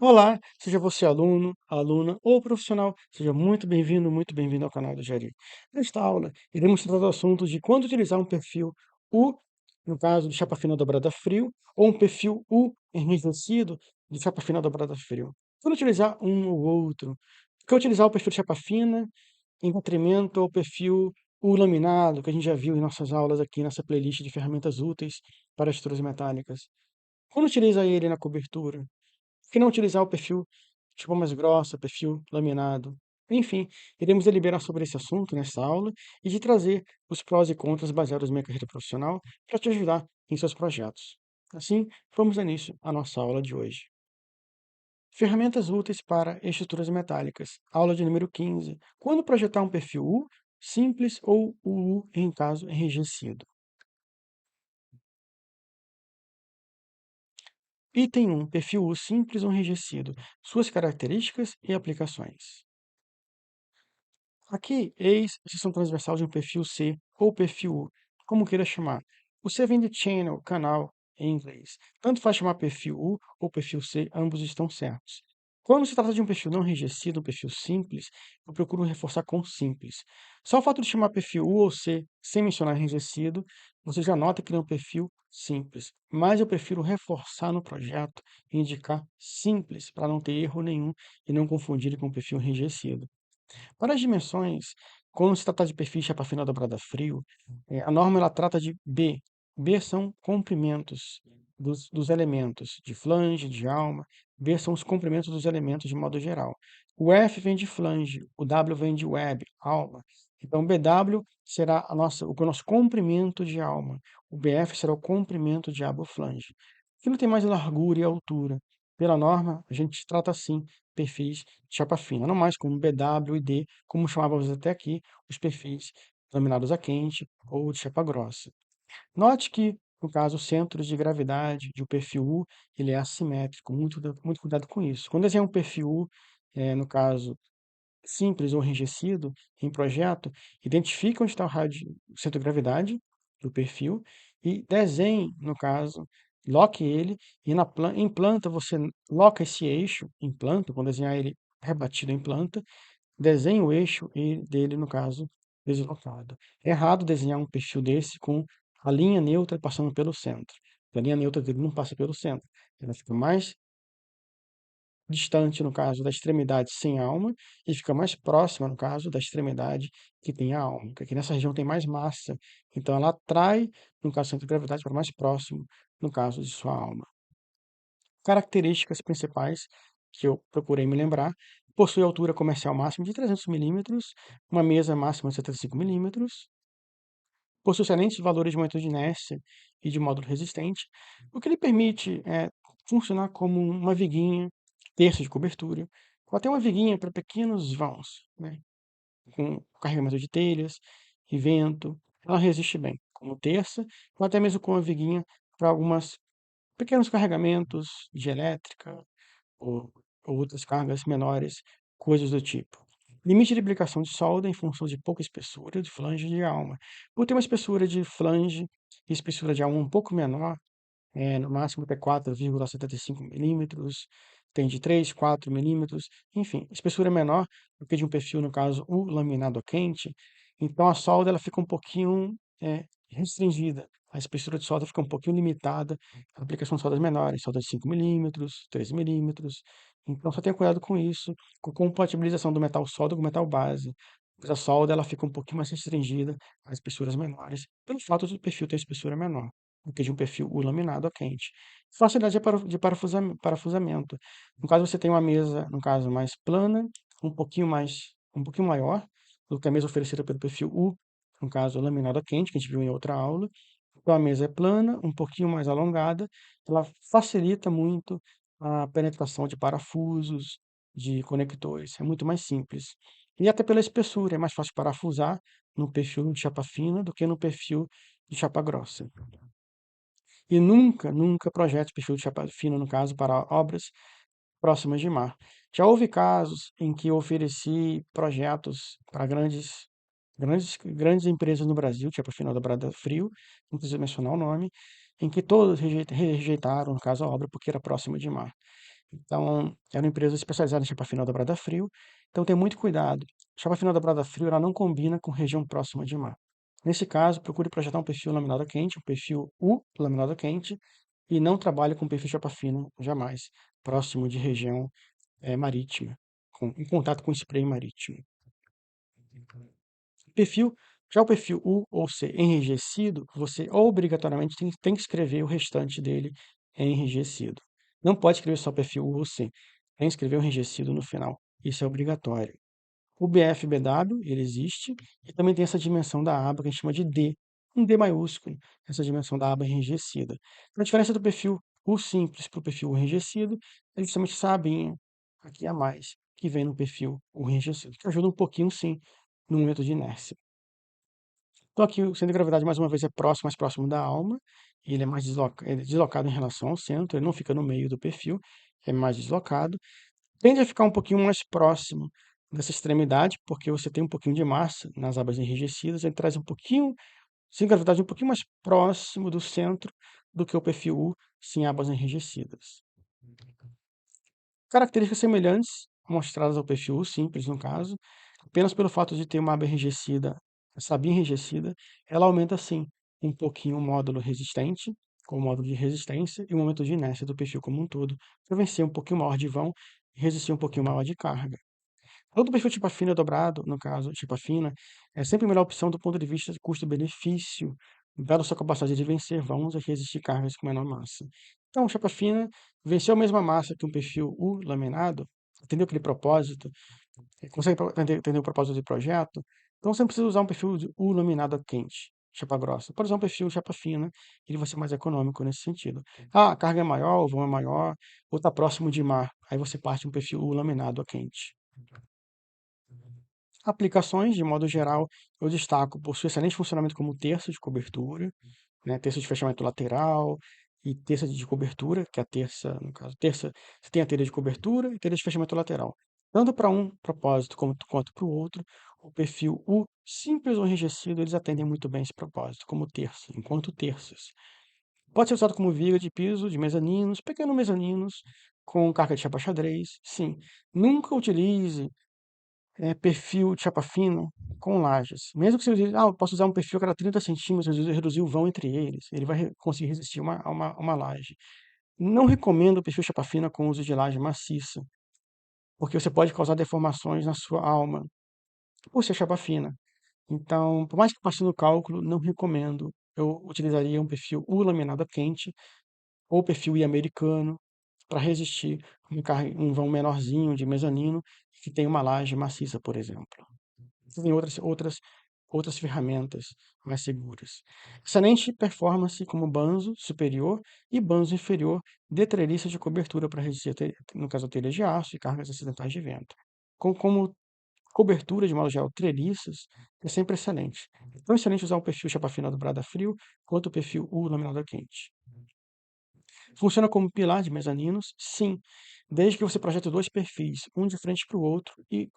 Olá, seja você aluno, aluna ou profissional, seja muito bem-vindo ao canal do Jari. Nesta aula, iremos tratar do assunto de quando utilizar um perfil U, no caso de chapa fina dobrada frio, ou um perfil U enrijecido de chapa fina dobrada frio. Quando utilizar um ou outro, por que utilizar o perfil de chapa fina em detrimento ao perfil U laminado, que a gente já viu em nossas aulas aqui nessa playlist de ferramentas úteis para estruturas metálicas? Quando utiliza ele na cobertura? Por que não utilizar o perfil de forma mais grossa, perfil laminado? Enfim, iremos deliberar sobre esse assunto nessa aula e de trazer os prós e contras baseados na minha carreira profissional para te ajudar em seus projetos. Assim, vamos dar início à nossa aula de hoje. Ferramentas úteis para estruturas metálicas. Aula de número 15. Quando projetar um perfil U, simples ou o U em caso enrijecido. Item 1. Perfil U simples ou enrijecido. Suas características e aplicações. Aqui, eis a seção transversal de um perfil C ou perfil U, como queira chamar. O C vem de channel, canal, em inglês. Tanto faz chamar perfil U ou perfil C, ambos estão certos. Quando se trata de um perfil não enrijecido, um perfil simples, eu procuro reforçar com simples. Só o fato de chamar perfil U ou C sem mencionar enrijecido, você já nota que ele é um perfil simples. Mas eu prefiro reforçar no projeto e indicar simples, para não ter erro nenhum e não confundir com o perfil enrijecido. Para as dimensões, quando se trata de perfis chapa fina dobrada frio, a norma ela trata de B. B são comprimentos dos elementos de flange, de alma. B são os comprimentos dos elementos de modo geral. O F vem de flange, o W vem de web, alma. Então, BW será o nosso comprimento de alma. O BF será o comprimento de aba flange. Aquilo tem mais largura e altura. Pela norma, a gente trata assim perfis de chapa fina, não mais como BW e D, como chamávamos até aqui os perfis laminados a quente ou de chapa grossa. Note que, no caso, o centro de gravidade de um perfil U, ele é assimétrico, muito cuidado com isso. Quando desenhar um perfil U, no caso, simples ou enrijecido, em projeto, identifique onde está o centro de gravidade do perfil e desenhe, no caso, loque ele e em planta você loca esse eixo em planta, quando desenhar ele rebatido em planta, desenhe o eixo dele, no caso, deslocado. É errado desenhar um perfil desse com a linha neutra passando pelo centro. A linha neutra dele não passa pelo centro. Ela fica mais distante, no caso, da extremidade sem alma, e fica mais próxima, no caso, da extremidade que tem a alma. Porque aqui nessa região tem mais massa, então ela atrai, no caso, o centro de gravidade para mais próximo, no caso de sua alma. Características principais que eu procurei me lembrar: possui altura comercial máxima de 300 milímetros, uma mesa máxima de 75 milímetros, possui excelentes valores de momento de inércia e de módulo resistente, o que lhe permite funcionar como uma viguinha, terço de cobertura, ou até uma viguinha para pequenos vãos, né, com carregamento de telhas e vento. Ela resiste bem, como terça, ou até mesmo com uma viguinha para alguns pequenos carregamentos de elétrica, ou, ou outras cargas menores, coisas do tipo. Limite de aplicação de solda em função de pouca espessura de flange de alma. Por ter uma espessura de flange e espessura de alma um pouco menor, no máximo até 4,75 milímetros, tem de 3, 4 milímetros, enfim, espessura menor do que de um perfil, no caso, o laminado a quente, então a solda ela fica um pouquinho restringida, a espessura de solda fica um pouquinho limitada, a aplicação de soldas menores, solda de 5 milímetros, 3 milímetros, então só tenha cuidado com isso, com a compatibilização do metal solda com o metal base, pois a solda ela fica um pouquinho mais restringida a espessuras menores, pelo fato do perfil ter espessura menor do que de um perfil U laminado a quente. Facilidade de parafusamento. No caso, você tem uma mesa, no caso, mais plana, um pouquinho maior do que a mesa oferecida pelo perfil U, no caso, laminado a quente, que a gente viu em outra aula. Então, a mesa é plana, um pouquinho mais alongada, ela facilita muito a penetração de parafusos, de conectores, é muito mais simples. E até pela espessura, é mais fácil parafusar no perfil de chapa fina do que no perfil de chapa grossa. E nunca projete perfil de chapa fina, no caso, para obras próximas de mar. Já houve casos em que eu ofereci projetos para grandes empresas no Brasil, tipo a Final da Brada Frio, não preciso mencionar o nome, em que todos rejeitaram, no caso, a obra porque era próxima de mar. Então, é uma empresa especializada em chapa fina dobrada a frio, então tem muito cuidado. Chapa fina dobrada a frio, ela não combina com região próxima de mar. Nesse caso, procure projetar um perfil laminado a quente, um perfil U laminado a quente, e não trabalhe com perfil chapa fina jamais, próximo de região marítima, em contato com spray marítimo. Perfil, já o perfil U ou C enrijecido, você obrigatoriamente tem que escrever o restante dele enrijecido. Não pode escrever só perfil U ou C, tem que escrever o enrijecido no final. Isso é obrigatório. O BF-BW, ele existe, e também tem essa dimensão da aba que a gente chama de D, um D maiúsculo, essa dimensão da aba enrijecida. A diferença do perfil U simples para o perfil U enrijecido é justamente essa abinha aqui a mais, que vem no perfil U enrijecido, que ajuda um pouquinho, sim, no momento de inércia. Então aqui o centro de gravidade, mais uma vez, é próximo, mais próximo da alma, ele é mais ele é deslocado em relação ao centro, ele não fica no meio do perfil, é mais deslocado. Tende a ficar um pouquinho mais próximo dessa extremidade, porque você tem um pouquinho de massa nas abas enrijecidas, ele traz um pouquinho, sem gravidade, um pouquinho mais próximo do centro do que o perfil U, sem abas enrijecidas. Características semelhantes mostradas ao perfil U simples, no caso, apenas pelo fato de ter uma aba enrijecida, essa abinha enrijecida, ela aumenta sim um pouquinho o módulo resistente, com o módulo de resistência e o momento de inércia do perfil como um todo, para vencer um pouquinho maior de vão e resistir um pouquinho maior de carga. Todo perfil tipo fina dobrado, no caso, tipo fina, é sempre a melhor opção do ponto de vista de custo-benefício, dada a sua capacidade de vencer vãos e resistir cargas com menor massa. Então, chapa fina venceu a mesma massa que um perfil U laminado, atendeu aquele propósito, consegue entender o propósito do projeto, então você não precisa usar um perfil de U laminado a quente, chapa grossa. Pode usar um perfil chapa fina, ele vai ser mais econômico nesse sentido. Ah, a carga é maior, o vão é maior, ou está próximo de mar, aí você parte um perfil U laminado a quente. Aplicações, de modo geral, eu destaco por seu excelente funcionamento como terço de cobertura, né, terça de fechamento lateral e terça de cobertura, que é a terça, no caso, terça, você tem a telha de cobertura e telha de fechamento lateral. Tanto para um propósito quanto para o outro, o perfil U simples ou enrijecido, eles atendem muito bem esse propósito, como terça, enquanto terças. Pode ser usado como viga de piso de mezaninos, pequenos mezaninos, com carga de chapa xadrez, sim. Nunca utilize perfil de chapa fina com lajes. Mesmo que você use, eu posso usar um perfil a cada 30 centímetros e reduzir o vão entre eles. Ele vai conseguir resistir a uma laje. Não recomendo o perfil chapa fina com uso de laje maciça, porque você pode causar deformações na sua alma por ser chapa fina. Então, por mais que passe no cálculo, não recomendo. Eu utilizaria um perfil U laminado a quente ou perfil I americano para resistir um vão menorzinho de mezanino que tem uma laje maciça, por exemplo. Tem outras ferramentas mais seguras. Excelente performance como banzo superior e banzo inferior de treliça de cobertura para resistir, no caso, a telhas de aço e cargas acidentais de vento. Como cobertura, de modo geral, treliças, é sempre excelente. Então, excelente usar o perfil chapa fina dobrada a frio, quanto o perfil U laminado a quente. Funciona como pilar de mezaninos? Sim, desde que você projete dois perfis, um de frente para o outro, e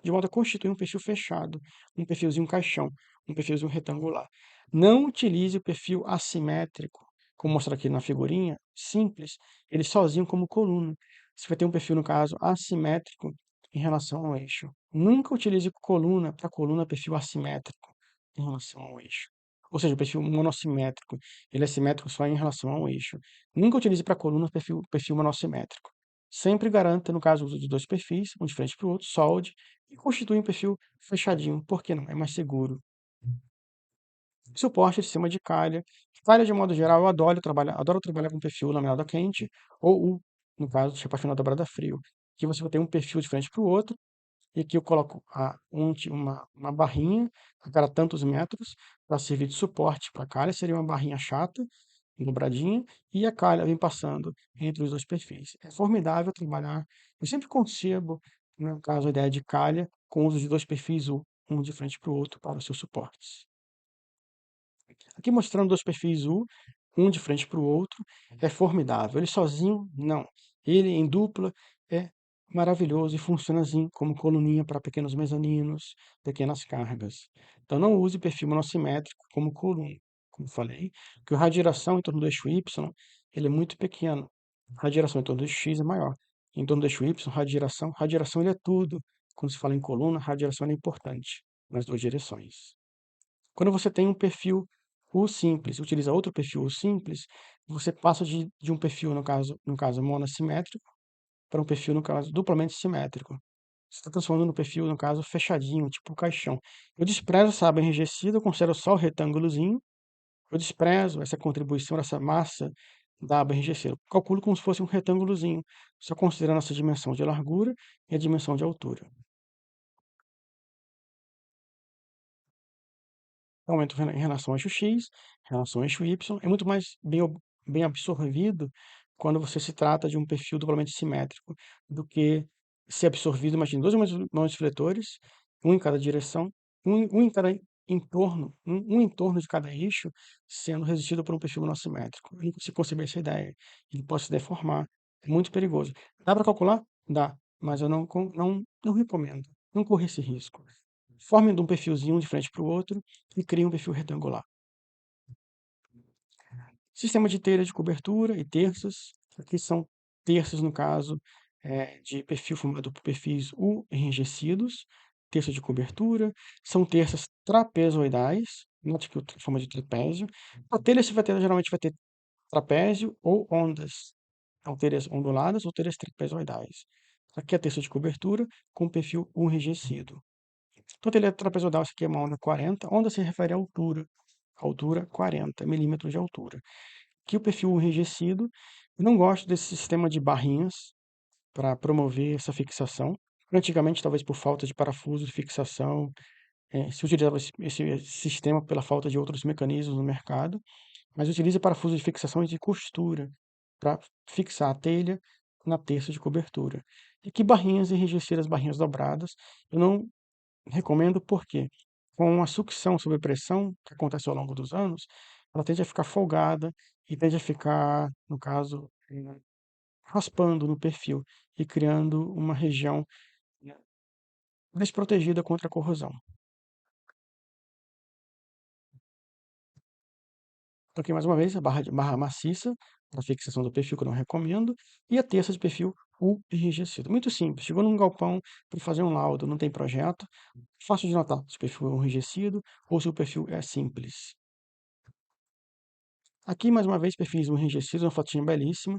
de modo a constituir um perfil fechado, um perfilzinho caixão, um perfilzinho retangular. Não utilize o perfil assimétrico, como mostra aqui na figurinha, simples, ele sozinho como coluna. Você vai ter um perfil, no caso, assimétrico em relação ao eixo. Nunca utilize coluna para coluna perfil assimétrico em relação ao eixo. Ou seja, o perfil monossimétrico, ele é simétrico só em relação ao eixo. Nunca utilize para coluna perfil monossimétrico. Sempre garanta, no caso, o uso de dois perfis, um de frente para o outro, solde e constitui um perfil fechadinho. Por que não? É mais seguro. Suporte de sistema de calha. Calha, de modo geral, eu adoro trabalhar com perfil laminado a quente ou no caso, chapa final dobrada a frio. Que você vai ter um perfil de frente para o outro e aqui eu coloco uma barrinha a cada tantos metros para servir de suporte para a calha. Seria uma barrinha chata, dobradinha, e a calha vem passando entre os dois perfis. É formidável trabalhar. Eu sempre concebo, no caso, a ideia de calha com o uso de dois perfis U, um de frente para o outro, para os seus suportes. Aqui mostrando dois perfis U, um de frente para o outro, é formidável. Ele sozinho, não. Ele em dupla é maravilhoso e funciona assim, como coluninha para pequenos mezaninos, pequenas cargas. Então não use perfil monossimétrico como coluna, como falei, porque o raio de giração em torno do eixo Y, ele é muito pequeno. a radiação em torno do x é maior. Em torno do eixo y, radiação ele é tudo. Quando se fala em coluna, radiação é importante nas duas direções. Quando você tem um perfil U simples, utiliza outro perfil U simples, você passa de um perfil, no caso monossimétrico, para um perfil, no caso, duplamente simétrico. Você está transformando no perfil, no caso, fechadinho, tipo caixão. Eu desprezo essa aba enrijecida, eu considero só o retângulozinho, eu desprezo essa contribuição, essa massa da aba enrijecida. Eu calculo como se fosse um retângulozinho, só considerando essa dimensão de largura e a dimensão de altura. Aumento em relação ao eixo x, em relação ao eixo y, é muito mais bem absorvido quando você se trata de um perfil duplamente simétrico do que ser absorvido, imagine, dois mãos-fletores, um em cada direção, um em cada entorno, um em torno de cada eixo, sendo resistido por um perfil não simétrico. Eu não consigo conceber essa ideia. Ele pode se deformar. É muito perigoso. Dá para calcular? Dá, mas eu não recomendo. Não corra esse risco. Forme de um perfilzinho de frente para o outro e crie um perfil retangular. Sistema de telha de cobertura e terças. Aqui são terças, no caso, de perfil formado por perfis U enrijecidos, terça de cobertura. São terças trapezoidais, note que forma de trapézio. A telha geralmente vai ter trapézio ou ondas. Então, telhas onduladas ou telhas trapezoidais. Aqui é a terça de cobertura com perfil U enrijecido. Então, telha trapezoidal, isso aqui é uma onda 40. Onda se refere à altura 40 milímetros de altura. Aqui o perfil enrijecido. Eu não gosto desse sistema de barrinhas para promover essa fixação. Antigamente, talvez por falta de parafuso de fixação, se utilizava esse sistema pela falta de outros mecanismos no mercado, mas utiliza parafuso de fixação e de costura para fixar a telha na terça de cobertura. E que barrinhas enrijecidas, barrinhas dobradas, eu não recomendo porque, com a sucção sob pressão, que acontece ao longo dos anos, ela tende a ficar folgada e tende a ficar, no caso, raspando no perfil e criando uma região, né, desprotegida contra a corrosão. Então, aqui, mais uma vez, a barra maciça para fixação do perfil, que eu não recomendo, e a terça de perfil U enrijecido. Muito simples. Chegou num galpão para fazer um laudo, não tem projeto, fácil de notar se o perfil é enrijecido ou se o perfil é simples. Aqui, mais uma vez, perfis enrijecidos, uma fotinha belíssima.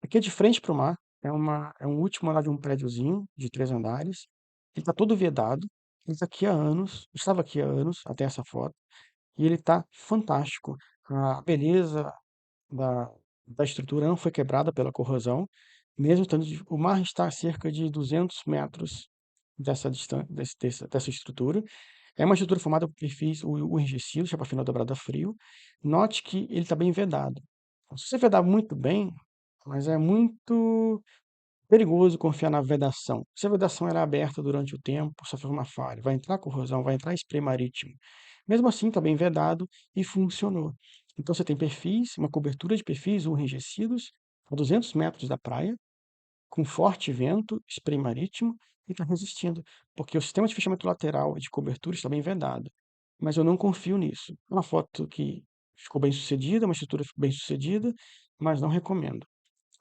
Aqui é de frente para o mar, é um último andar de um prédiozinho de 3 andares. Ele está todo vedado, ele está aqui há anos, estava aqui há anos, até essa foto, e ele está fantástico. A beleza da, da estrutura não foi quebrada pela corrosão, mesmo estando o mar está a cerca de 200 metros dessa distância, dessa estrutura. É uma estrutura formada por perfis o enrijecido, chapa final dobrada a frio. Note que ele está bem vedado. Então, se você vedar muito bem, mas é muito perigoso confiar na vedação. Se a vedação era aberta durante o tempo, sofre uma falha, vai entrar corrosão, vai entrar spray marítimo. Mesmo assim, está bem vedado e funcionou. Então, você tem perfis, uma cobertura de perfis enrijecidos a 200 metros da praia, com forte vento, spray marítimo, e está resistindo, porque o sistema de fechamento lateral e de cobertura está bem vedado. Mas eu não confio nisso. É uma foto que ficou bem sucedida, uma estrutura bem sucedida, mas não recomendo.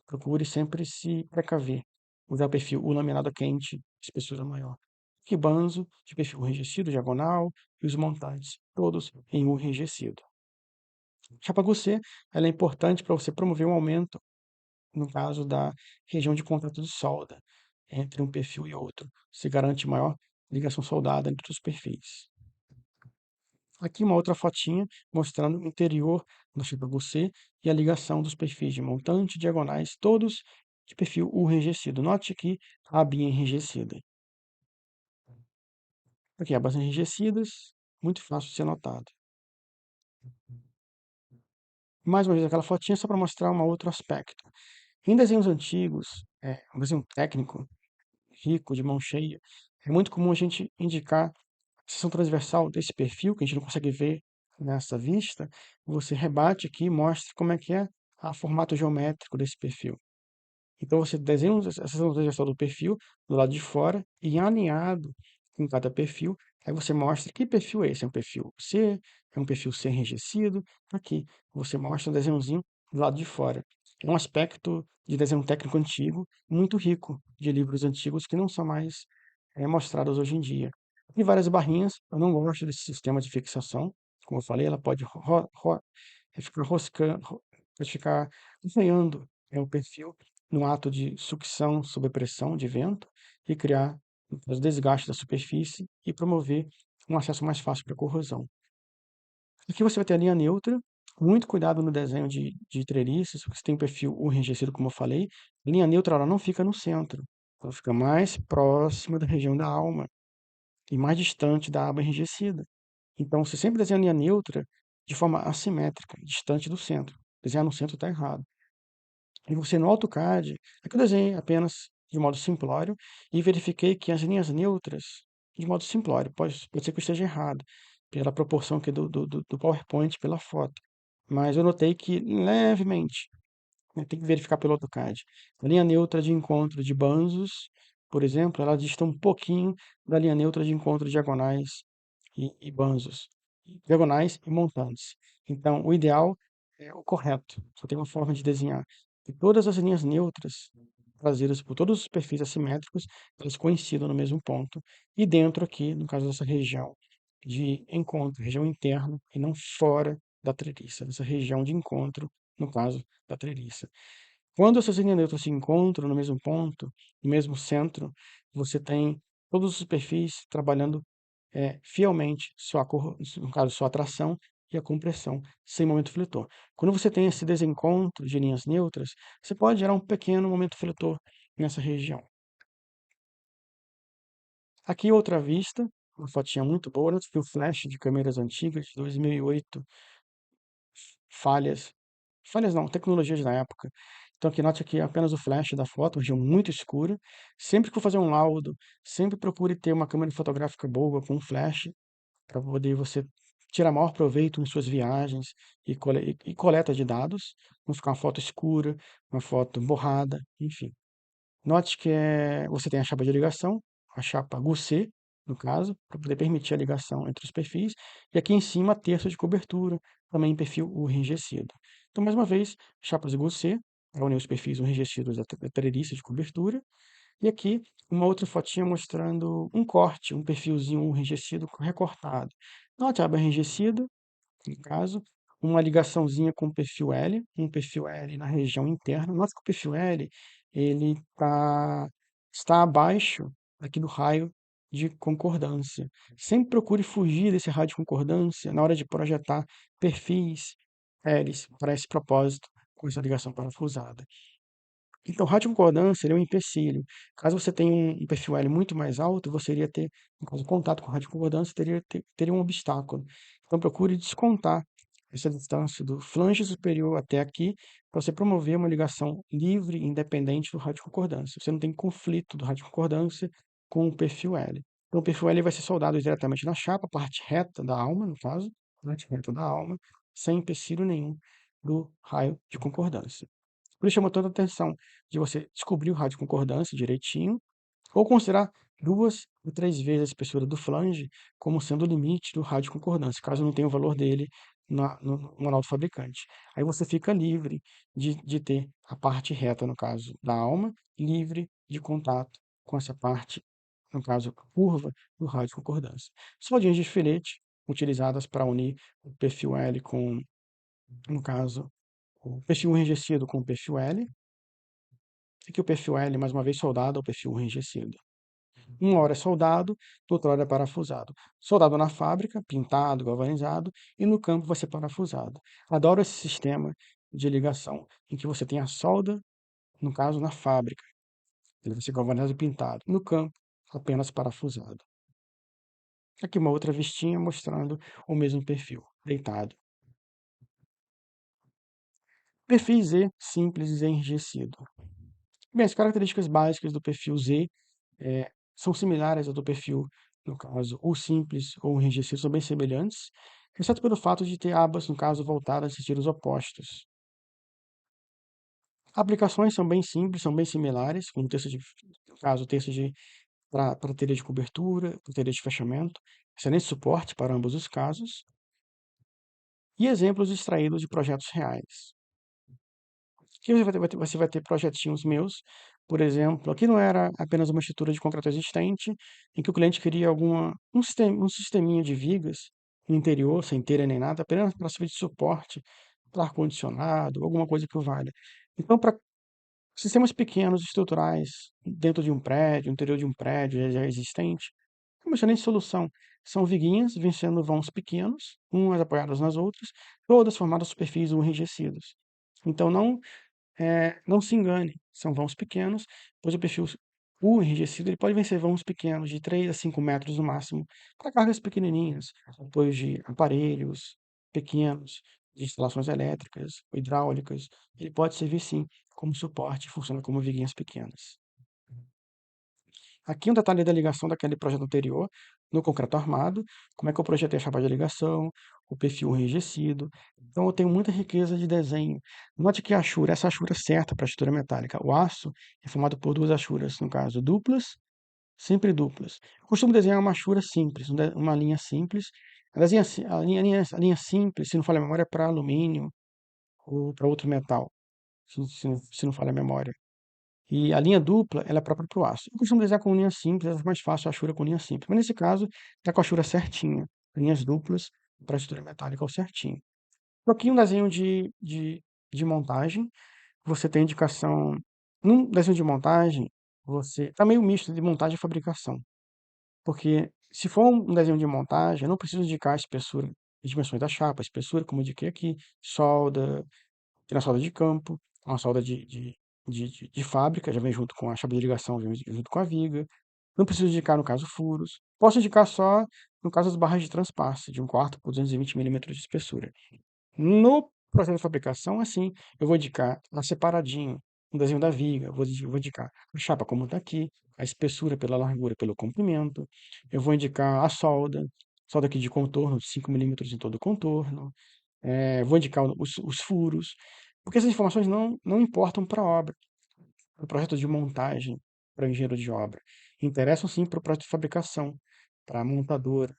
Procure sempre se precaver. Usar o perfil U laminado quente, espessura maior. Ribanzo, de perfil enrijecido, diagonal, e os montantes, todos em U enrijecido. Chapa Goussé, ela é importante para você promover um aumento, no caso da região de contato de solda, entre um perfil e outro. Se garante maior ligação soldada entre os perfis. Aqui uma outra fotinha mostrando o interior da fibra Goussé e a ligação dos perfis de montante e diagonais, todos de perfil U enrijecido. Note que a abinha enrijecida. Aqui abas enrijecidas, muito fácil de ser notado. Mais uma vez aquela fotinha só para mostrar um outro aspecto. Em desenhos antigos, um desenho técnico, rico, de mão cheia, é muito comum a gente indicar seção transversal desse perfil, que a gente não consegue ver nessa vista, você rebate aqui e mostra como é que é o formato geométrico desse perfil. Então você desenha a seção transversal do perfil do lado de fora e alinhado com cada perfil, aí você mostra que perfil é esse. É um perfil C, é um perfil C enrijecido. Aqui você mostra um desenhozinho do lado de fora. É um aspecto de desenho técnico antigo, muito rico, de livros antigos que não são mais mostrados hoje em dia. Tem várias barrinhas, eu não gosto desse sistema de fixação. Como eu falei, ela pode ficar roscando, pode ficar arranhando o perfil no ato de sucção sob pressão de vento e criar os desgastes da superfície e promover um acesso mais fácil para corrosão. Aqui você vai ter a linha neutra, muito cuidado no desenho de treliços, porque você tem um perfil enrijecido, como eu falei. A linha neutra ela não fica no centro, ela fica mais próxima da região da alma e mais distante da aba enrijecida. Então, você sempre desenha a linha neutra de forma assimétrica, distante do centro. Desenhar no centro está errado. E você no AutoCAD, aqui eu desenhei apenas de modo simplório e verifiquei que as linhas neutras, de modo simplório, pode ser que eu esteja errado, pela proporção aqui do PowerPoint, pela foto. Mas eu notei que levemente, né, tem que verificar pelo AutoCAD. A linha neutra de encontro de banzos, por exemplo, ela dista um pouquinho da linha neutra de encontro de diagonais e banzos, diagonais e montantes. Então, o ideal é o correto. Só tem uma forma de desenhar. E todas as linhas neutras trazidas por todos os perfis assimétricos, elas coincidam no mesmo ponto. E dentro aqui, no caso dessa região de encontro, região interna e não fora da treliça, essa região de encontro, no caso da treliça. Quando essas linhas neutras se encontram no mesmo ponto, no mesmo centro, você tem todos os perfis trabalhando fielmente, no caso, sua atração e a compressão, sem momento fletor. Quando você tem esse desencontro de linhas neutras, você pode gerar um pequeno momento fletor nessa região. Aqui outra vista, uma fotinha muito boa, né? O flash de câmeras antigas, de 2008, falhas. Falhas não, tecnologias da época. Então aqui note aqui apenas o flash da foto, uma região muito escura. Sempre que for fazer um laudo, sempre procure ter uma câmera fotográfica boa com um flash, para poder você tirar maior proveito em suas viagens e coleta de dados. Não ficar uma foto escura, uma foto borrada, enfim. Note que você tem a chapa de ligação, a chapa GUC, no caso, para poder permitir a ligação entre os perfis, e aqui em cima terço de cobertura, também em perfil enrijecido. Então, mais uma vez, chapas GUC, para unir os perfis enrijecidos da treliça de cobertura, e aqui uma outra fotinha mostrando um corte, um perfilzinho enrijecido recortado. Note a aba enrijecida, no caso, uma ligaçãozinha com o perfil L, um perfil L na região interna. Note que o perfil L ele está abaixo aqui do raio de concordância. Sempre procure fugir desse raio de concordância na hora de projetar perfis L's para esse propósito, com essa ligação parafusada. Então, radioconcordância seria um empecilho. Caso você tenha um perfil L muito mais alto, você iria ter, no caso, contato com radioconcordância, teria um obstáculo. Então, procure descontar essa distância do flange superior até aqui, para você promover uma ligação livre e independente do radioconcordância. Você não tem conflito do radioconcordância com o perfil L. Então, o perfil L vai ser soldado diretamente na chapa, parte reta da alma, no caso, parte reta da alma, sem empecilho nenhum do raio de concordância. Por isso chama toda a atenção de você descobrir o rádio de concordância direitinho, ou considerar 2 ou 3 vezes a espessura do flange como sendo o limite do rádio de concordância, caso não tenha o valor dele no manual do fabricante. Aí você fica livre de ter a parte reta, no caso da alma, livre de contato com essa parte, no caso curva, do rádio de concordância. Soldinhas de filete, utilizadas para unir o perfil L com, no caso, o perfil enrijecido com o perfil L, e que o perfil L, mais uma vez, soldado ao perfil enrijecido. Uma hora é soldado, outra hora é parafusado. Soldado na fábrica, pintado, galvanizado, e no campo vai ser parafusado. Adoro esse sistema de ligação, em que você tem a solda, no caso, na fábrica. Ele vai ser galvanizado e pintado. No campo, apenas parafusado. Aqui uma outra vistinha mostrando o mesmo perfil, deitado. Perfil Z, simples e enrijecido. Bem, as características básicas do perfil Z são similares ao do perfil, no caso, ou simples ou enrijecido, são bem semelhantes, exceto pelo fato de ter abas, no caso, voltadas a sentidos opostos. Aplicações são bem simples, são bem similares, com texto de, no caso, texto de para telha de cobertura, para telha de fechamento, excelente suporte para ambos os casos, e exemplos extraídos de projetos reais. Aqui você vai ter projetinhos meus, por exemplo, aqui não era apenas uma estrutura de concreto existente, em que o cliente queria um sisteminha de vigas no interior, sem telha nem nada, apenas para servir de suporte para ar-condicionado, alguma coisa que o valha. Então, para sistemas pequenos, estruturais, dentro de um prédio, no interior de um prédio já existente, é uma excelente solução. São viguinhas vencendo vãos pequenos, umas apoiadas nas outras, todas formadas por perfis enrijecidos. Então, não se engane, são vãos pequenos, pois o perfil U enrijecido ele pode vencer vãos pequenos, de 3 a 5 metros no máximo, para cargas pequenininhas, apoios de aparelhos pequenos, de instalações elétricas ou hidráulicas. Ele pode servir sim como suporte, funciona como viguinhas pequenas. Aqui um detalhe da ligação daquele projeto anterior, no concreto armado, como é que eu projetei a chapa de ligação, o perfil enrijecido. Então eu tenho muita riqueza de desenho. Note que a achura, essa achura certa para a estrutura metálica. O aço é formado por duas achuras, no caso duplas, sempre duplas. Eu costumo desenhar uma achura simples, uma linha simples. A linha simples, se não falha a memória, é para alumínio ou para outro metal, se não falha a memória. E a linha dupla, ela é própria para o aço. Eu costumo desenhar com linha simples, é mais fácil a achura com linha simples. Mas nesse caso, está com a achura certinha. Linhas duplas para a estrutura metálica ao certinho. Aqui um desenho de montagem. Você tem indicação. Num desenho de montagem, você. Está meio misto de montagem e fabricação. Porque se for um desenho de montagem, eu não preciso indicar a espessura, as dimensões da chapa, a espessura, como eu indiquei aqui, solda, tem a solda de campo, uma solda de fábrica, já vem junto com a chave de ligação, vem junto com a viga. Não preciso indicar, no caso, furos. Posso indicar só, no caso, as barras de transpasse, de 1/4 por 220 milímetros de espessura. No processo de fabricação, assim, eu vou indicar lá separadinho, um desenho da viga, vou indicar a chapa como está aqui, a espessura pela largura, pelo comprimento. Eu vou indicar a solda aqui de contorno, de 5 milímetros em todo o contorno. Vou indicar os furos, porque essas informações não importam para a obra, para o projeto de montagem, para o engenheiro de obra. Interessam sim para o projeto de fabricação, para a montadora.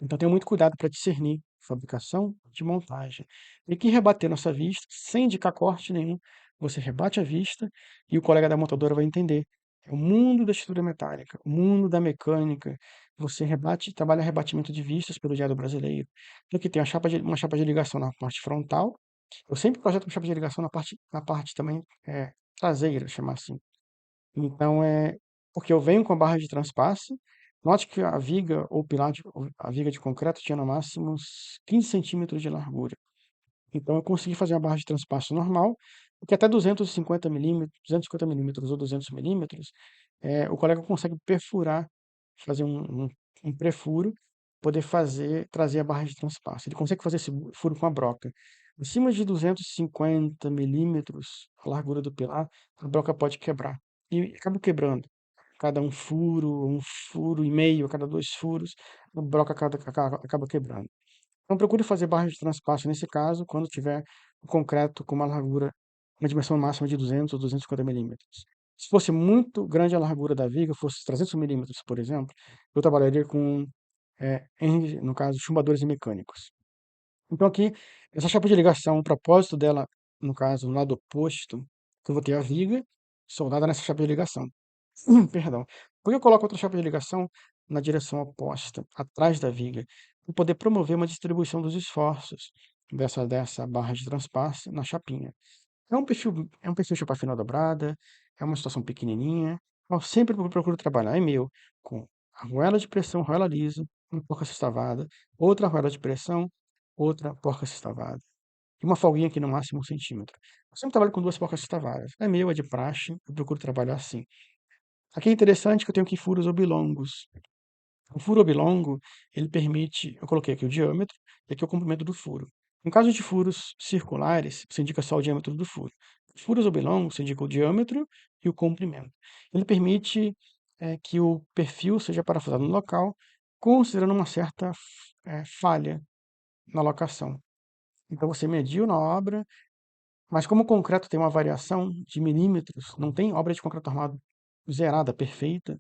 Então tenha muito cuidado para discernir fabricação de montagem. E que rebater nossa vista, sem indicar corte nenhum, você rebate a vista e o colega da montadora vai entender. É o mundo da estrutura metálica, o mundo da mecânica. Você trabalha rebatimento de vistas pelo diário brasileiro. Então, aqui tem uma chapa de ligação na parte frontal. Eu sempre projeto uma chapa de ligação na parte também traseira, chamar assim. Então, porque eu venho com a barra de transpasse. Note que a viga ou pilar, a viga de concreto tinha no máximo uns 15 centímetros de largura. Então, eu consegui fazer uma barra de transpasse normal, porque até 250 milímetros, 250 milímetros ou 200 milímetros, o colega consegue perfurar, fazer um pré-furo, poder trazer a barra de transpasse. Ele consegue fazer esse furo com a broca. Acima de 250 milímetros, a largura do pilar, a broca pode quebrar. E acaba quebrando. Cada um furo e meio, a cada 2 furos, a broca acaba quebrando. Então, procure fazer barras de transpasse nesse caso, quando tiver o concreto com uma dimensão máxima de 200 ou 250 milímetros. Se fosse muito grande a largura da viga, fosse 300 milímetros, por exemplo, eu trabalharia com, no caso, chumbadores e mecânicos. Então, aqui, essa chapa de ligação, o propósito dela, no caso, no lado oposto, que eu vou ter a viga soldada nessa chapa de ligação. Perdão. Por que eu coloco outra chapa de ligação na direção oposta, atrás da viga? Para poder promover uma distribuição dos esforços dessa barra de transpasse na chapinha. É um perfil chapa fina dobrada, é uma situação pequenininha. Eu sempre procuro trabalhar, com argoela de pressão, argoela lisa, uma porca sextavada, outra argoela de pressão, outra porca sextavada. E uma folguinha aqui no máximo 1 centímetro. Eu sempre trabalho com duas porcas sextavadas. É de praxe, eu procuro trabalhar assim. Aqui é interessante que eu tenho aqui furos oblongos. O furo oblongo, ele permite, eu coloquei aqui o diâmetro e aqui o comprimento do furo. No caso de furos circulares, você indica só o diâmetro do furo. Furos oblongos, você indica o diâmetro e o comprimento. Ele permite que o perfil seja parafusado no local, considerando uma certa falha na locação. Então você mediu na obra, mas como o concreto tem uma variação de milímetros, não tem obra de concreto armado zerada, perfeita,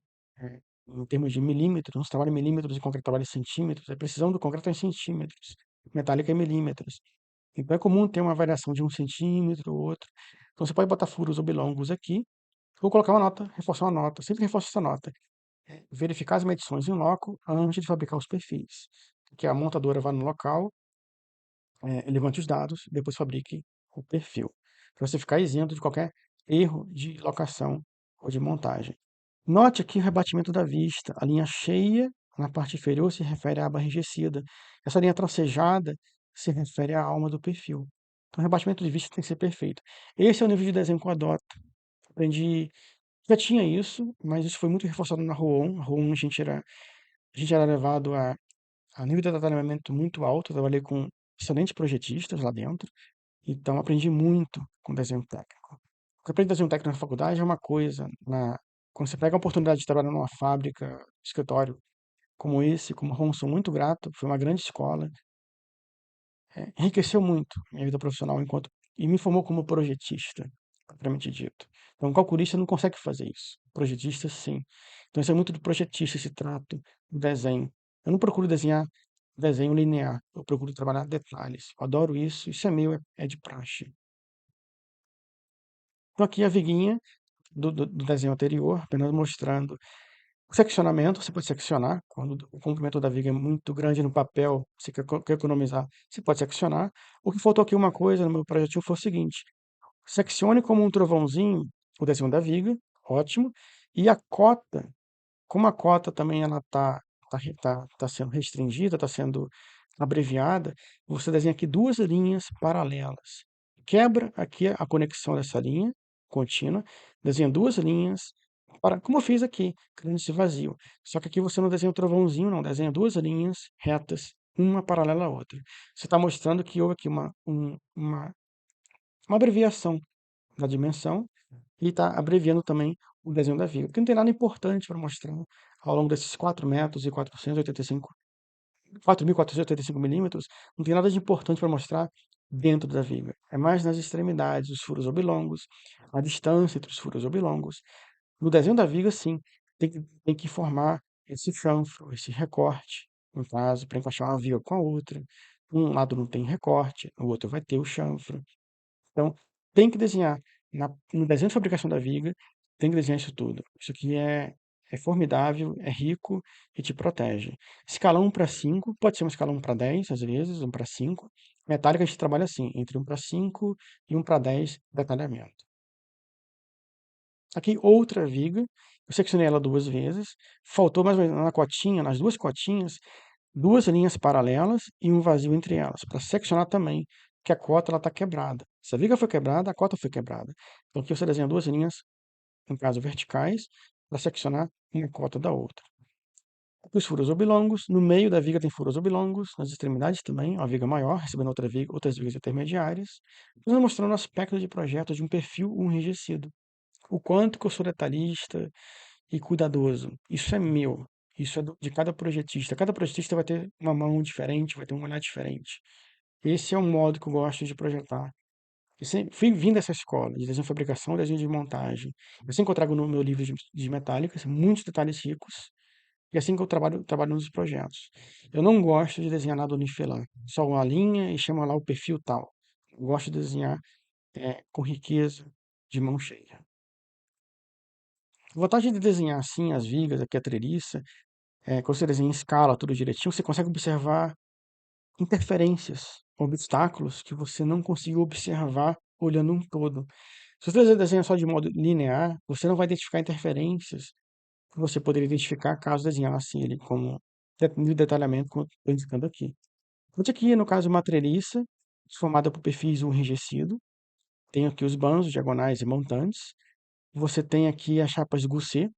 em termos de milímetros, não se trabalha em milímetros e concreto trabalha em centímetros, a precisão do concreto é em centímetros, metálica é em milímetros. Então é comum ter uma variação de 1 centímetro ou outro. Então você pode botar furos ou bilongos aqui, ou colocar uma nota, reforçar uma nota. Sempre reforça essa nota. Verificar as medições em loco antes de fabricar os perfis. Que a montadora vá no local, levante os dados, depois fabrique o perfil. Para você ficar isento de qualquer erro de locação ou de montagem. Note aqui o rebatimento da vista. A linha cheia na parte inferior se refere à aba enrijecida. Essa linha tracejada se refere à alma do perfil. Então, o rebatimento de vista tem que ser perfeito. Esse é o nível de desenho que eu adoto. Aprendi, já tinha isso, mas isso foi muito reforçado na Roon. Na Roon a gente era levado a nível de detalhamento muito alto. Eu trabalhei com excelentes projetistas lá dentro. Então, aprendi muito com desenho técnico. O que eu aprendi desenho técnico na faculdade é uma coisa. Quando você pega a oportunidade de trabalhar numa fábrica, escritório como esse, como a Rom, sou muito grato. Foi uma grande escola. Enriqueceu muito minha vida profissional e me formou como projetista, propriamente dito. Então, um calculista não consegue fazer isso. Projetista, sim. Então, isso é muito do projetista, esse trato do desenho. Eu não procuro desenhar desenho linear, eu procuro trabalhar detalhes. Eu adoro isso, isso é meu, é de praxe. Então, aqui a viguinha do desenho anterior, apenas mostrando o seccionamento. Você pode seccionar, quando o comprimento da viga é muito grande no papel, você quer economizar, você pode seccionar. O que faltou aqui uma coisa no meu projetinho foi o seguinte: seccione como um trovãozinho o desenho da viga, ótimo, e a cota, como a cota também ela tá sendo restringida, está sendo abreviada, você desenha aqui duas linhas paralelas. Quebra aqui a conexão dessa linha contínua, desenha duas linhas, como eu fiz aqui, criando esse vazio. Só que aqui você não desenha um trovãozinho, não, desenha duas linhas retas, uma paralela à outra. Você está mostrando que houve aqui uma abreviação da dimensão e está abreviando também o desenho da viga, porque não tem nada importante para mostrar ao longo desses 4 metros e 4.485 milímetros, não tem nada de importante para mostrar dentro da viga. É mais nas extremidades, os furos oblongos, a distância entre os furos oblongos. No desenho da viga, sim, tem que formar esse chanfro, esse recorte, no caso, para encaixar uma viga com a outra. Um lado não tem recorte, o outro vai ter o chanfro. Então, tem que desenhar. No desenho de fabricação da viga, tem que desenhar isso tudo. Isso aqui é formidável, é rico e te protege. Escala 1 para 5, pode ser uma escala 1 para 10, às vezes, 1 para 5. Metálica a gente trabalha assim, entre 1 para 5 e 1 para 10 detalhamento. Aqui outra viga, eu seccionei ela duas vezes, faltou mais ou menos na cotinha, nas duas cotinhas, duas linhas paralelas e um vazio entre elas, para seccionar também, que a cota está quebrada. Se a viga foi quebrada, a cota foi quebrada. Então aqui você desenha duas linhas, no caso verticais, para seccionar uma cota da outra. Aqui os furos oblongos, no meio da viga tem furos oblongos, nas extremidades também, uma viga maior, recebendo outra viga, outras vigas intermediárias. Estamos mostrando o aspecto de projeto de um perfil enrijecido. O quanto que eu sou detalhista e cuidadoso. Isso é meu. Isso é de cada projetista. Cada projetista vai ter uma mão diferente, vai ter um olhar diferente. Esse é o modo que eu gosto de projetar. Eu sempre fui vindo dessa escola, de desenho de fabricação, desenho de montagem. Eu sempre eu trago no meu livro de metálicas muitos detalhes ricos. E assim que eu trabalho nos projetos. Eu não gosto de desenhar nada unifilar. Só uma linha e chama lá o perfil tal. Eu gosto de desenhar com riqueza, de mão cheia. A vantagem de desenhar assim as vigas, aqui a treliça, quando você desenha em escala, tudo direitinho, você consegue observar interferências, obstáculos que você não conseguiu observar olhando um todo. Se você desenha só de modo linear, você não vai identificar interferências que você poderia identificar caso desenhasse ele como no detalhamento, como estou indicando aqui. Onde aqui, no caso, uma treliça formada por perfis enrijecido. Tem aqui os bandos, diagonais e montantes. Você tem aqui as chapas Gousset.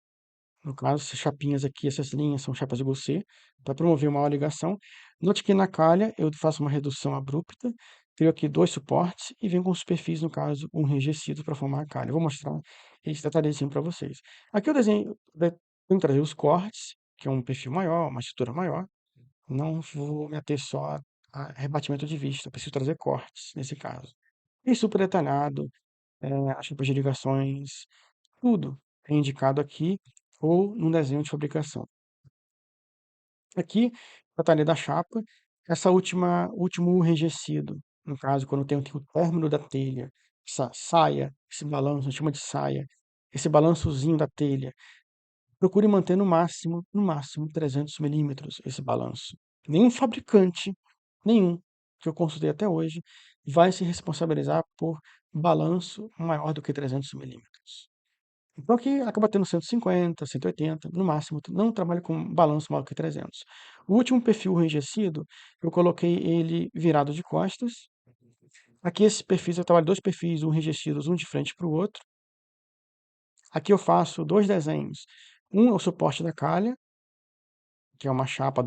No caso, essas chapinhas aqui, essas linhas são chapas de Gousset, para promover uma maior ligação. Note que na calha eu faço uma redução abrupta, crio aqui dois suportes e venho com os perfis, no caso, um enrijecido para formar a calha. Eu vou mostrar esse detalhezinho para vocês. Aqui eu tenho que trazer os cortes, que é um perfil maior, uma estrutura maior. Não vou me ater só a rebatimento de vista, preciso trazer cortes nesse caso. E super detalhado, as chapas de ligações, tudo é indicado aqui ou no desenho de fabricação. Aqui, detalhe da chapa, essa último enrijecido. no caso, quando tem o término da telha, essa saia, esse balanço, a gente chama de saia, esse balançozinho da telha, procure manter no máximo 300 milímetros esse balanço. Nenhum fabricante, nenhum, que eu consultei até hoje, vai se responsabilizar por balanço maior do que 300 milímetros. Então aqui acaba tendo 150, 180, no máximo, não trabalho com balanço maior que 300. O último perfil enrijecido, eu coloquei ele virado de costas. Aqui esse perfil, eu trabalho dois perfis, um enrijecidos, um de frente para o outro. Aqui eu faço dois desenhos. Um é o suporte da calha, que é uma chapa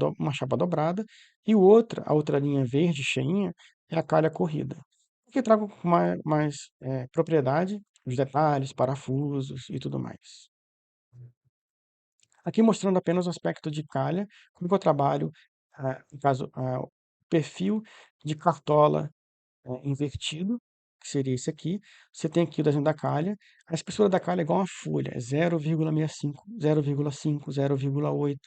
dobrada, e a outra linha verde cheinha, é a calha corrida. Aqui eu trago com mais propriedade, os detalhes, parafusos e tudo mais. Aqui mostrando apenas o aspecto de calha, como que eu trabalho, no caso, o perfil de cartola invertido, que seria esse aqui. Você tem aqui o desenho da calha. A espessura da calha é igual a uma folha, é 0,65, 0,5, 0,8.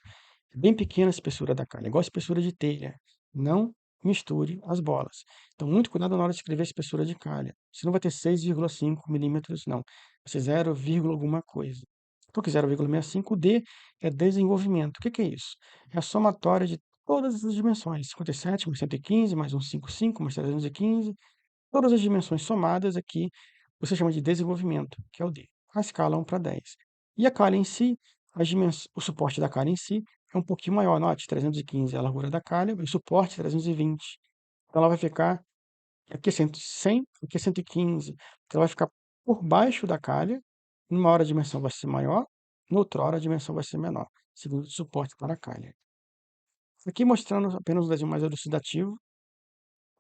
É bem pequena a espessura da calha, igual a espessura de telha. Não misture as bolas. Então, muito cuidado na hora de escrever a espessura de calha. Você não vai ter 6,5 milímetros, não. Vai ser 0, alguma coisa. Porque 0,65, o D é desenvolvimento. O que que é isso? É a somatória de todas essas dimensões. 57 mais 115, mais 155, mais 315. Todas as dimensões somadas aqui, você chama de desenvolvimento, que é o D. A escala 1 para 10. E a calha em si, o suporte da calha em si é um pouquinho maior. Note, 315 é a largura da calha, e o suporte 320. Então ela vai ficar, aqui é 100, aqui é 115. Então ela vai ficar por baixo da calha. Numa hora a dimensão vai ser maior, noutra hora a dimensão vai ser menor, segundo o suporte para a calha. Aqui mostrando apenas um desenho mais elucidativo,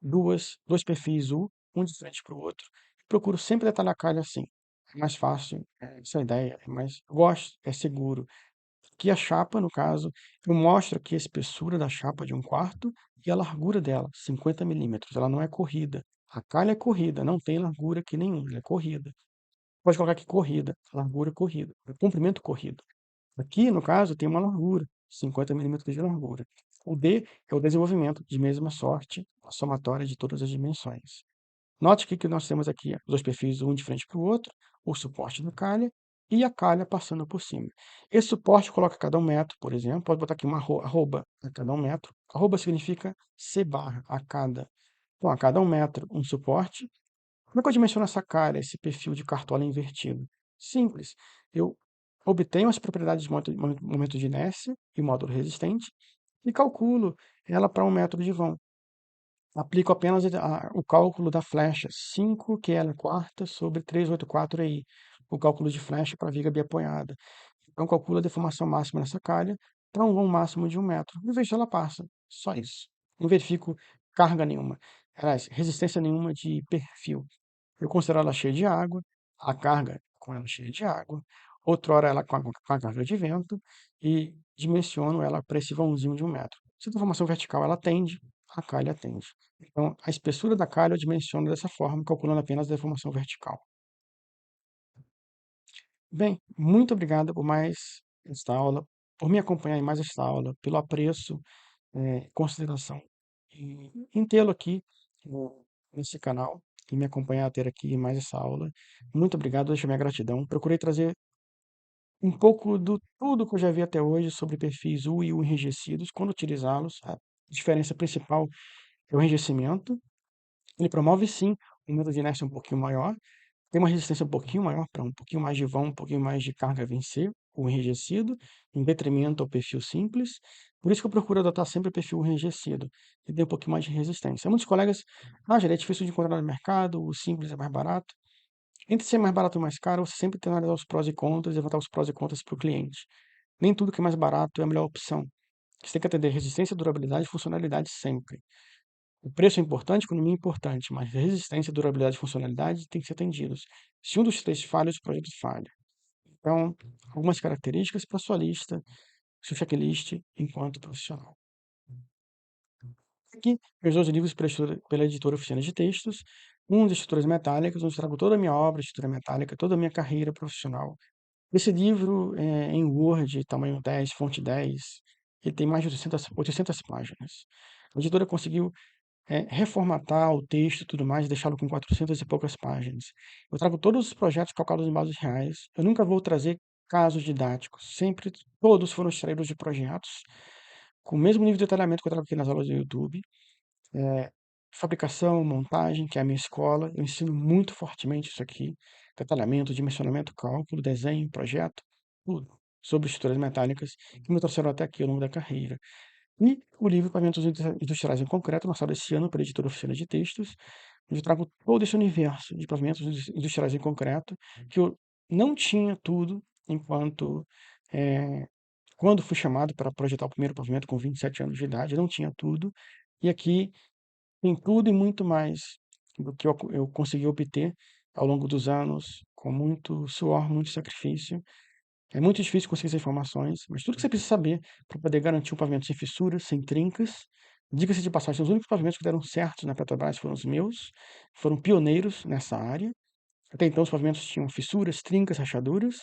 dois perfis U, um de frente para o outro. Procuro sempre detalhar a calha assim. É mais fácil, essa é a ideia, é mais, gosto, é seguro. Aqui a chapa, no caso, eu mostro aqui a espessura da chapa de 1/4 e a largura dela, 50 milímetros. Ela não é corrida. A calha é corrida, não tem largura aqui nenhuma, ela é corrida. Pode colocar aqui corrida, largura corrida, comprimento corrido. Aqui, no caso, tem uma largura, 50 milímetros de largura. O D é o desenvolvimento, de mesma sorte, a somatória de todas as dimensões. Note que nós temos aqui os dois perfis, um de frente para o outro, o suporte da calha e a calha passando por cima. Esse suporte coloca a cada 1 metro, por exemplo, pode botar aqui uma arroba a cada 1 metro. Arroba significa C barra, a cada. Então, a cada 1 metro, um suporte. Como é que eu dimensiono essa calha, esse perfil de cartola invertido? Simples. Eu obtenho as propriedades de momento de inércia e módulo resistente e calculo ela para 1 metro de vão. Aplico apenas o cálculo da flecha, 5 QL quarta sobre 384 EI, o cálculo de flecha para viga biapoiada. Então, calculo a deformação máxima nessa calha para um vão máximo de 1 metro. E vejo se ela passa. Só isso. Não verifico carga nenhuma. Aliás, resistência nenhuma de perfil. Eu considero ela cheia de água, a carga com ela cheia de água, outrora ela com a carga de vento, e dimensiono ela para esse vãozinho de 1 metro. Se a deformação vertical ela tende, a calha tende. Então, a espessura da calha eu dimensiono dessa forma, calculando apenas a deformação vertical. Bem, muito obrigado por mais esta aula, por me acompanhar em mais esta aula, pelo apreço, consideração em tê-lo aqui nesse canal e me acompanhar a ter aqui mais essa aula. Muito obrigado, deixo minha gratidão. Procurei trazer um pouco do tudo que eu já vi até hoje sobre perfis U e U enrijecidos, quando utilizá-los. A diferença principal é o enrijecimento. Ele promove, sim, um método de inércia um pouquinho maior, tem uma resistência um pouquinho maior para um pouquinho mais de vão, um pouquinho mais de carga a vencer, o enrijecido, em detrimento ao perfil simples. Por isso que eu procuro adotar sempre o perfil enrijecido, que tem um pouquinho mais de resistência. Muitos colegas, já é difícil de encontrar no mercado, o simples é mais barato. Entre ser mais barato e mais caro, você sempre tem que analisar os prós e contras e levantar os prós e contras para o cliente. Nem tudo que é mais barato é a melhor opção. Você tem que atender resistência, durabilidade e funcionalidade sempre. O preço é importante, a economia é importante, mas resistência, durabilidade e funcionalidade têm que ser atendidos. Se um dos três falha, o projeto falha. Então, algumas características para sua lista, seu checklist enquanto profissional. Aqui, meus dois livros pela editora Oficina de Textos, um de estruturas metálicas, onde trago toda a minha obra, estrutura metálica, toda a minha carreira profissional. Esse livro é em Word, tamanho 10, fonte 10, ele tem mais de 800 páginas. A editora conseguiu reformatar o texto e tudo mais, deixá-lo com 400 e poucas páginas. Eu trago todos os projetos calcados em bases reais. Eu nunca vou trazer casos didáticos. Sempre, todos foram extraídos de projetos, com o mesmo nível de detalhamento que eu trago aqui nas aulas do YouTube. É, fabricação, montagem, que é a minha escola, eu ensino muito fortemente isso aqui. Detalhamento, dimensionamento, cálculo, desenho, projeto, tudo. Sobre estruturas metálicas que me trouxeram até aqui ao longo da carreira. E o livro Pavimentos Industriais em Concreto, lançado esse ano pela editora Oficina de Textos, onde eu trago todo esse universo de pavimentos industriais em concreto, que eu não tinha tudo enquanto, eh, quando fui chamado para projetar o primeiro pavimento com 27 anos de idade, eu não tinha tudo, e aqui tem tudo e muito mais do que eu consegui obter ao longo dos anos, com muito suor, muito sacrifício. É muito difícil conseguir essas informações, mas tudo que você precisa saber para poder garantir um pavimento sem fissuras, sem trincas. Diga-se de passagem, os únicos pavimentos que deram certo na Petrobras foram os meus, foram pioneiros nessa área. Até então, os pavimentos tinham fissuras, trincas, rachaduras.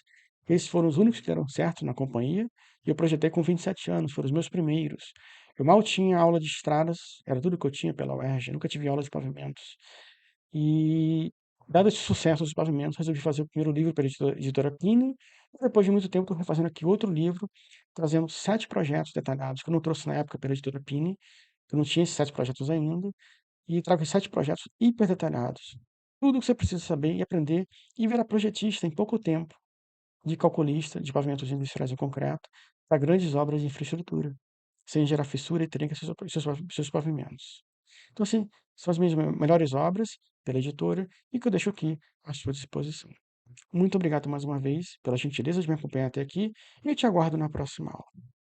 Esses foram os únicos que deram certo na companhia. E eu projetei com 27 anos, foram os meus primeiros. Eu mal tinha aula de estradas, era tudo que eu tinha pela UERJ, nunca tive aula de pavimentos. E, dado esse sucesso dos pavimentos, resolvi fazer o primeiro livro pela editora Pini. E depois de muito tempo, estou refazendo aqui outro livro, trazendo 7 projetos detalhados, que eu não trouxe na época pela editora Pini, eu não tinha esses 7 projetos ainda, e trago 7 projetos hiper detalhados. Tudo o que você precisa saber e aprender e virar projetista em pouco tempo, de calculista de pavimentos industriais em concreto, para grandes obras de infraestrutura, sem gerar fissura e trinca seus pavimentos. Então, assim, são as minhas melhores obras pela editora e que eu deixo aqui à sua disposição. Muito obrigado mais uma vez pela gentileza de me acompanhar até aqui e eu te aguardo na próxima aula.